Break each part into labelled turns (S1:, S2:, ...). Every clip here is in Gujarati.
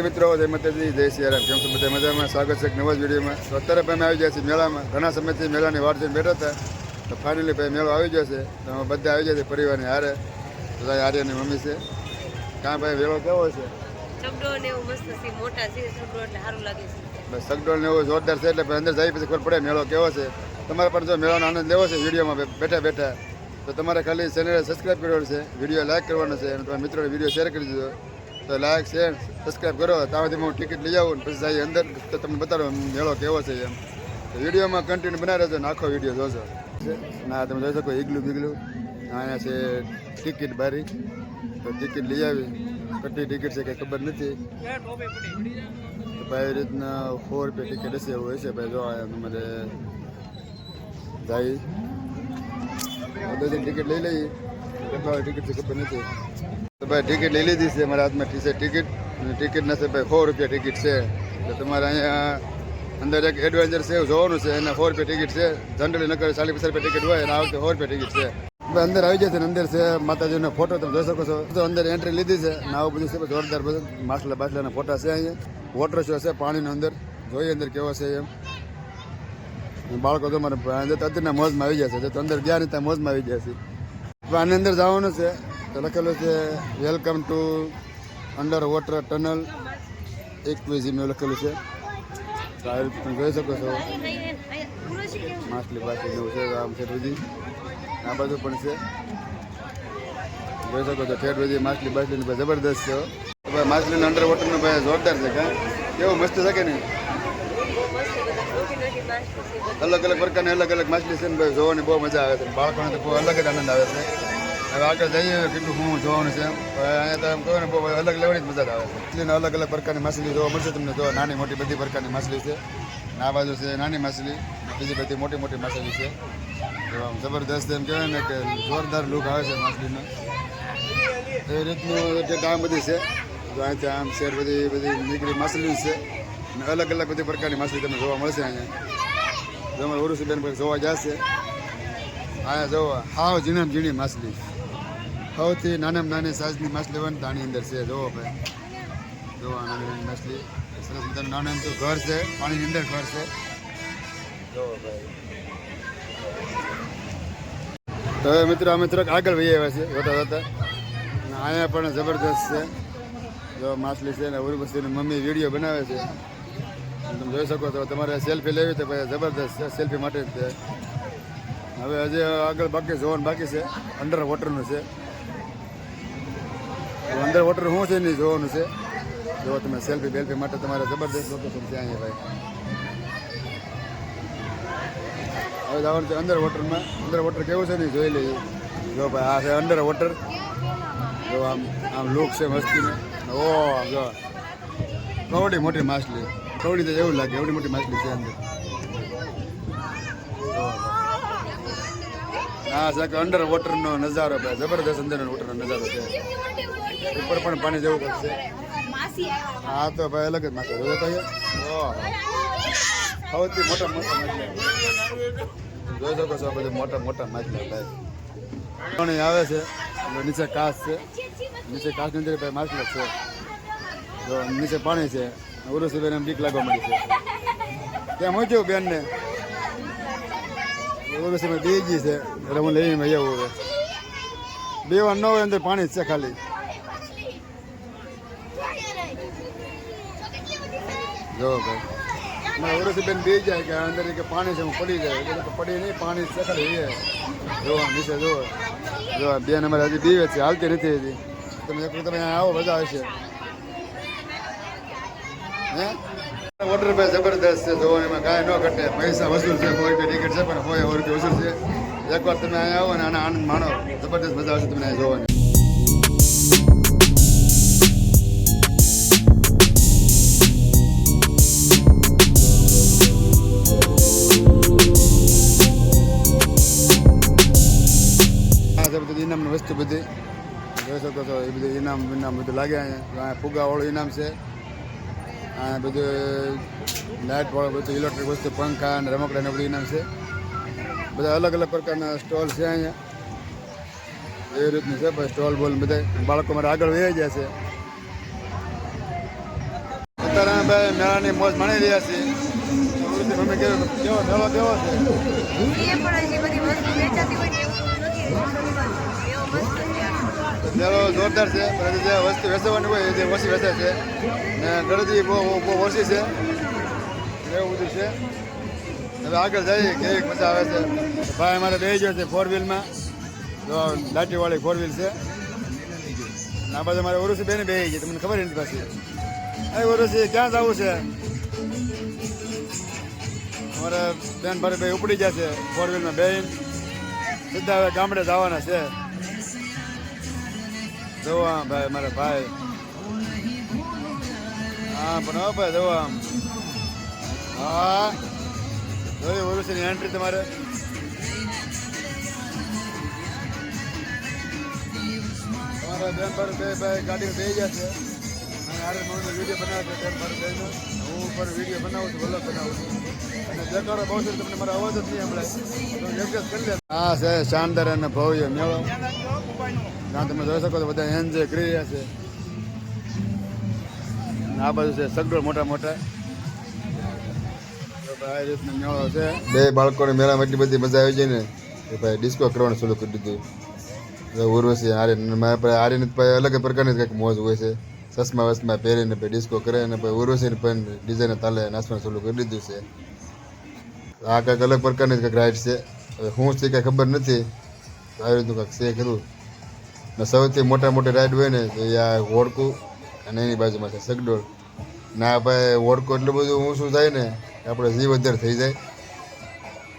S1: મિત્રો, જય માતાજી, જય સિયારામ. કેમ છો બધા મજામાં? સ્વાગત છે એક નવા જ વિડીયોમાં. તો અત્યારે ભાઈ અમે આવી ગયા છીએ મેળામાં. ઘણા સમયથી મેળાની વાટ જોઈને બેઠા હતા. તો ફાઇનલી ભાઈ મેળો આવી જશે. તો અમે બધા આવી જશે પરિવારની હારે. તો ભાઈ આર્યની મમ્મી છે. કાં ભાઈ મેળો કેવો છે?
S2: સગડો ને એવું મસ્ત છે, મોટા છે સગડો એટલે સારું લાગે છે.
S1: બસ સગડોળ ને એવું જોરદાર છે એટલે અંદર જાય પછી ખબર પડે મેળો કેવો છે. તમારે પણ જો મેળાનો આનંદ લેવો છે વિડીયોમાં બેઠા બેઠા, તો તમારે ખાલી ચેનલ સબસ્ક્રાઈબ કરવાનું છે, વિડીયો લાઈક કરવાનો છે અને તમારા મિત્રોને વિડીયો શેર કરી દીધો. તો લાઈક શેર સબસ્ક્રાઈબ કરો. ત્યાંથી હું ટિકિટ લઈ આવું પછી જઈએ અંદર, તો તમને બતાડો મેળો કેવો છે એમ. તો વિડીયોમાં કન્ટિન્યુ બનાવી રહેજો ને આખો વિડીયો જોજો. ના તમે જોઈ શકો ઈગલું બીગલું. અહીંયા છે ટિકિટ બારી, તો ટિકિટ લઈ આવી. કેટલી ટિકિટ છે કંઈ ખબર નથી. તો ભાઈ એવી રીતના 4 રૂપિયા ટિકિટ હશે એવું હશે ભાઈ. જો અહીંયા તમારે જાય બધી ટિકિટ લઈ લઈએ. કેટલા ટિકિટ છે ખબર નથી. તો ભાઈ ટિકિટ લઈ લીધી છે મારા હાથમાં છે ટિકિટ. અને ટિકિટ નથી ભાઈ 4 રૂપિયા ટિકિટ છે. તો તમારે અહીંયા અંદર એક એડવેન્ચર છે એવું જોવાનું છે. એના 4 રૂપિયા ટિકિટ છે. જનરલી નકર 40-50 રૂપિયા ટિકિટ હોય અને આ વખતે 4 રૂપિયા ટિકિટ છે. અંદર આવી જશે ને અંદર છે માતાજીનો ફોટો તમે જોઈ શકો છો. તો અંદર એન્ટ્રી લીધી છે ને આવું બધું છે જોરદાર બધું માછલા બાછલાના ફોટા છે. અહીંયા વોટર શો છે પાણીનો. અંદર જોઈએ અંદર કેવો છે એમ. બાળકો તમારે અત્યારના મોજમાં આવી જશે. તો અંદર ગયા નહીં ત્યાં મોજમાં આવી જશે. આની અંદર જવાનું છે તો લખેલું છે welcome to under water tunnel એક્વિઝિમ એવું લખેલું છે. તો આ રીતે તમે જોઈ શકો છો માછલી બાછલી એવું છે. આમ છે બધી આ બાજુ પણ છે જોઈ શકો છો. ઠેઠ બધી માછલી બાછલી ભાઈ જબરદસ્ત છે. ભાઈ માછલીનો અંડર વોટરનો ભાઈ જોરદાર છે. કાં કેવું મસ્ત છે કે નહીં? અલગ અલગ પ્રકારની અલગ અલગ માછલી છે ને ભાઈ જોવાની બહુ મજા આવે છે. બાળકોને તો બહુ અલગ જ આનંદ આવે છે. હવે આગળ જઈએ કેટલું શું જોવાનું છે. અહીંયા તો એમ કહો ને બહુ અલગ લેવાની જ મજા આવે છે. માછલીને અલગ અલગ પ્રકારની માછલી જોવા મળશે તમને. જો નાની મોટી બધી પ્રકારની માછલી છે. આ બાજુ છે નાની માછલી, બીજી બધી મોટી મોટી માછલી છે. તો આમ જબરદસ્ત એમ કહેવાય ને કે જોરદાર લુક આવે છે માછલીનો. એ રીતનું જે કામ બધી છે. તો અહીંથી આમ શેર બધી બધી નીકળી માછલી છે. અને અલગ અલગ બધી પ્રકારની માછલી તમને જોવા મળશે અહીંયા. તમારે ઉરુસીબેન પર જોવા જશે. અહીંયા જોવા હાવ ઝીણામ ઝીણી માછલી, સૌથી નાનામાં નાની સાઈઝની માછલી હોય ને આની અંદર છે. જોવો ભાઈ, જોવા નાની નાની માછલી સરસ મજાનું. નાનું એમ તો ઘર છે, પાણીની અંદર ઘર છે. જોવો ભાઈ. તો હવે મિત્રો અમે થોડાક આગળ વહી આવ્યા છીએ જોતા જોતા. અહીંયા પણ જબરદસ્ત છે. જો માછલી છે ને ઉર્વશીની મમ્મી વિડીયો બનાવે છે. તમે જોઈ શકો છો. તમારે સેલ્ફી લેવી તો ભાઈ જબરદસ્ત છે, સેલ્ફી માટે જ છે. હવે હજી આગળ બાકી જોવાનું બાકી છે. અંડર વોટરનું છે. અંડર વોટર શું છે નહીં જોવાનું છે. જો તમે સેલ્ફી બેલ્ફી માટે તમારે જબરદસ્ત લોકેશન છે અહીંયા ભાઈ. હવે જવાનું છે અંડર વોટરમાં. અંડર વોટર કેવું છે નહીં જોઈ લઈએ. જો ભાઈ આ છે અંડર વોટર. જો આમ આમ લુક છે મસ્તીને. ઓ જો કવડી મોટી માછલી, કવડી તો એવું લાગે એવડી મોટી માછલી છે અંદર. હા છે કે અંડર વોટરનો નજારો ભાઈ જબરદસ્ત. અંડર વોટરનો નજારો છે. ઉપર પણ પાણી જેવું કરશે. હા તો ભાઈ અલગ જ માછલી જોયો ભાઈ. સૌથી મોટા મોટા માછલી જોઈ શકો છો. બધું મોટા મોટા માછલા ભાઈ. પાણી આવે છે નીચે કાચ છે. નીચે કાચની અંદર ભાઈ માછલા છે. જો નીચે પાણી છે. ઉરુસીબેન એમ બીક લાગવા મળી છે. ત્યાં મૂક્યું બેનને ઉરુસીબેન બીજી છે એટલે હું લઈને આવું. હવે બેવા ન હોય અંદર પાણી જ છે ખાલી. જો ભાઈ મારે ઉરુસીબેન બી જાય કે અંદર કે પાણી છે હું પડી જાય એટલે પડી નહીં, પાણી છે ખાલી. એ જોવા નીચે જોવો. જો બેન અમારે હજી બીવે છે, હાલતી નથી હજી. તમે અહીંયા આવો મજા આવશે. હે વોટર ભાઈ જબરદસ્ત છે. જોવો એમાં કાંઈ ન ઘટે. પૈસા વસૂલ છે. 4 રૂપિયા ટિકિટ છે પણ 100 રૂપિયા વસૂલ છે. એકવાર તમે અહીંયા આવો ને આના આનંદ માણો. જબરદસ્ત મજા આવશે તમને અહીંયા જોવાની. ઇનામની વસ્તુ બધી જોઈ શકો છો. એ બધું ઇનામ બધું લાગે અહીંયા. ફુગાવાળું ઇનામ છે. અહીંયા બધું લાઇટવાળું બધું ઇલેક્ટ્રિક વસ્તુ, પંખા અને રમકડા ને બધું ઇનામ છે. બધા અલગ અલગ પ્રકારના સ્ટોલ છે અહીંયા. એવી રીતનું છે ભાઈ સ્ટોલ બોલ બધા. બાળકો મારે આગળ વહી જાય છે. અત્યારે અમે ભાઈ મેળાની મોજ માણી રહ્યા છીએ. મમ્મી કેવો મેળો કેવો છે?
S2: એ પણ હજી બધી વસ્તુ વેચાતી હોય ને એવું નથી એવો મસ્ત છે
S1: મેળો જોરદાર છે, પરંતુ જે વસ્તુ વેચવાની હોય એ જે ઓછી વેચે છે ને ગળદી બહુ ઓછી છે એવું બધું છે. હવે આગળ જઈએ કેવી મજા આવે છે. ભાઈ અમારે બેસી ગયો છે 4 વ્હીલમાં, જો લાઠીવાળી 4 વ્હીલ છે. આ બાજુ મારે ઓરુસી બેને બેસી ગઈ, તમને ખબર નથી પાછી. ઓરુસી ક્યાં જવું છે? અમારે બેન ભાઈ બે ઉપડી ગયા છે 4 વ્હીલમાં બેન, સીધા હવે ગામડે જવાના છે. જોવા ભાઈ મારા ભાઈ, હા પણ હો ભાઈ જોવા, હા જોયું ઓરુસીની એન્ટ્રી તમારે. તમારા બેન ભાઈ બે ભાઈ ગાડીમાં બેસી ગયા છે અને હારે મને વિડીયો બનાવે છે. બેન ભાઈ બેનો હું પણ વિડીયો બનાવું છું, વલ્લભ બનાવું છું. અને દેખાડો બહુ છે, તમને મારો અવાજ જ નહીં સંભળાય તો એડજસ્ટ કરી લે. હા છે શાનદાર અને ભવ્ય મેળો, ના તમે જોઈ શકો છો બધા એન્જોય કરી રહ્યા છે. આ બાજુ છે સગડોળ મોટા મોટા, આ રીતનો મેળો છે. બે બાળકોને મેળામાં એટલી બધી મજા આવી જાય ને કે ભાઈ ડિસ્કો કરવાનું શરૂ કરી દીધું. ઉર્વશી આર્યન અલગ પ્રકારની કંઈક મોજ હોય છે. ચશ્મા વસમા પહેરીને ભાઈ ડિસ્કો કરે અને ભાઈ ઉર્વશીને પણ ડિઝાઇન તાલે નાચવાનું શરૂ કરી દીધું છે. આ કંઈક અલગ પ્રકારની કંઈક રાઈડ છે. હવે શું છે કંઈ ખબર નથી, આવી રીતનું કંઈક છે ખરું. ને સૌથી મોટી રાઈડ હોય ને તો એ આ હોડકું અને એની બાજુમાં છે સગડોળ. ના ભાઈ હોડકું એટલું બધું ઊંચું થાય ને આપણે જીવ વધારે થઈ જાય,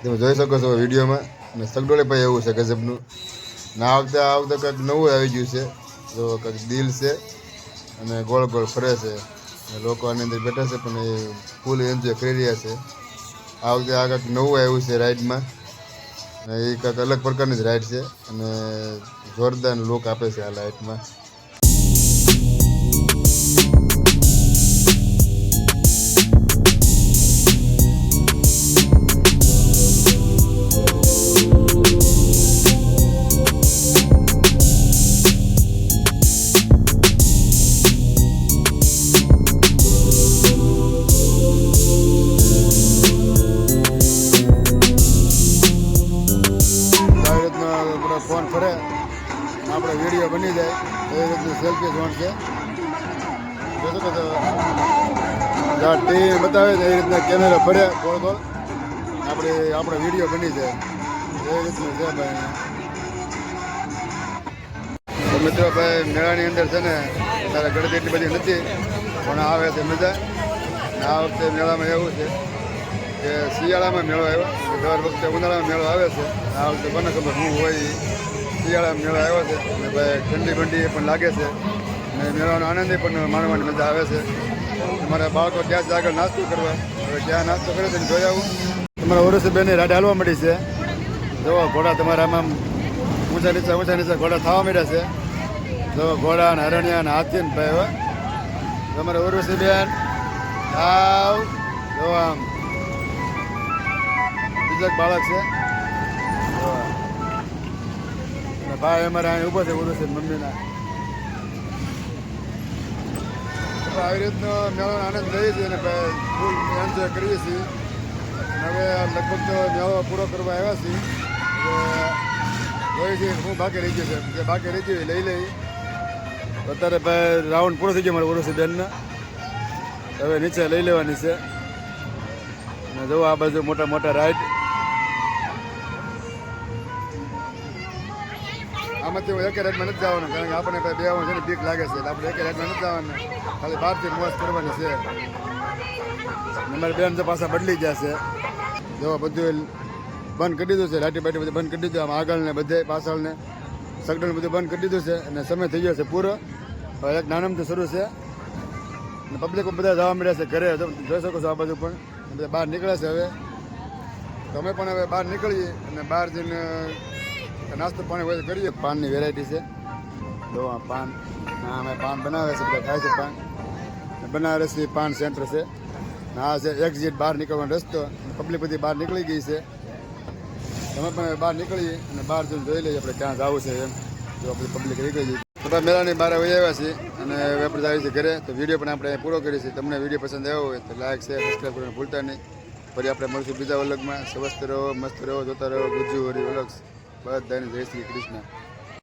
S1: તમે જોઈ શકો છો વિડીયોમાં. અને સગડોળે ભાઈ એવું છે ગજબનું. ના આ વખતે કંઈક નવું આવી ગયું છે, જો કંઈક દિલ છે અને ગોળ ગોળ ફરે છે. લોકો આની અંદર બેઠા છે પણ એ ફૂલ એન્જોય કરી રહ્યા છે. આ વખતે આ કંઈક નવું આવ્યું છે રાઈડમાં, અને એ કંઈક અલગ પ્રકારની જ રાઈડ છે અને જોરદાર લુક આપે છે આ રાઈડમાં. ફોન ફરે આપણે વિડીયો બની જાય એ રીતનું સેલ્ફી ઝોન છે. જોશો કે જ્યાં ટીવી બતાવે છે એ રીતના કેમેરા ફરે ગોળ ગોળ આપણે વિડીયો બની જાય એ રીતનું છે ભાઈ. તો મિત્રો ભાઈ મેળાની અંદર છે ને ત્યારે ગળદી એટલી બધી નથી પણ આવે છે મજા. આ વખતે મેળામાં એવું છે કે શિયાળામાં મેળો આવ્યો, દર વખતે ઉનાળામાં મેળો આવે છે. આ વખતે કોને ખબર શું હોય, શિયાળામાં મેળો આવ્યો છે અને ભાઈ ઠંડી બંડી પણ લાગે છે અને મેળાનો આનંદ પણ માણવાની મજા આવે છે. તમારા બાળકો ત્યાં જ આગળ નાસ્તો કરવા, હવે ક્યાં નાસ્તો કરે છે જોઈ આવું. તમારા ઓરુસી બેનની રાડ હાલવા મળી છે. જુઓ ઘોડા તમારા આમાં ઊંચા નીચે ઘોડા થવા માંડ્યા છે. જો ઘોડા ને હરણિયા ને હાથી ને ભાઈ હવે તમારા ઓરુસી બેન આવ જો આમ બીજા બાળક છે ભાઈ અમારે અહીં ઊભો છે ઉર્વશી મમ્મીના. આવી રીતનો મેળાનો આનંદ લઈએ છીએ અને ફૂલ એન્જોય કરીએ છીએ. હવે લગભગ તો મેળો પૂરો કરવા આવ્યા છીએ જોઈએ છીએ હું બાકી રહી ગયું છે, જે બાકી રહી ગયું લઈ લઈ. અત્યારે ભાઈ રાઉન્ડ પૂરો થઈ ગયો મારે ઉર્વશી બેનના, હવે નીચે લઈ લેવાની છે. અને જુઓ આ બાજુ મોટા મોટા રાઈડ. આમાંથી હું એકે રાઈડમાં નથી જવાનું કારણ કે આપણને બે છે ને બીક લાગે છે એટલે આપણે એકે રાઈડમાં નથી જવાનું, ખાલી બહારથી મોજ કરવાની છે. અમારી બેન તો પાછા બદલી ગયા છે. જો બધું બંધ કરી દીધું છે, લાઠી બાટી બધું બંધ કરી દીધું. આમ આગળ ને બધે પાછળ ને સગડણ બધું બંધ કરી દીધું છે અને સમય થઈ ગયો છે પૂરો. હવે એક નાનમથી શરૂ છે અને પબ્લિક બધા જવા મળ્યા છે ઘરે. જોઈ શકો છો આ બાજુ પણ બધા બહાર નીકળે છે. હવે તમે પણ હવે બહાર નીકળીએ અને બહાર જઈને નાસ્તો પાણી હોય કરીએ. પાનની વેરાયટી છે, જો આ પાન અમે પાન બનાવે છે, બધા ખાય છે પાન. બનારસી પાન સેન્ટર છે. આ છે એક્ઝિટ બહાર નીકળવાનો રસ્તો. પબ્લિક બધી બહાર નીકળી ગઈ છે. તમે પણ બહાર નીકળીએ અને બહાર જઈને જોઈ લઈએ આપણે ક્યાં જવું છે એમ. જો આપણી પબ્લિક નીકળી ગઈ. આપણે મેળાની બહાર આવી આવ્યા છીએ અને હવે આપણે આવી છીએ ઘરે. તો વિડીયો પણ આપણે અહીંયા પૂરો કરીએ છીએ. તમને વિડીયો પસંદ આવ્યો હોય તો લાઈક શેર સબસ્ક્રાઈબ કરવાનું ભૂલતા નહીં. ફરી આપણે મળશું બીજા વ્લોગમાં. સ્વસ્થ રહો, મસ્ત રહો, જોતા રહો ગુજ્જુ હરી વ્લોગ્સ. બધાને જય શ્રી કૃષ્ણ.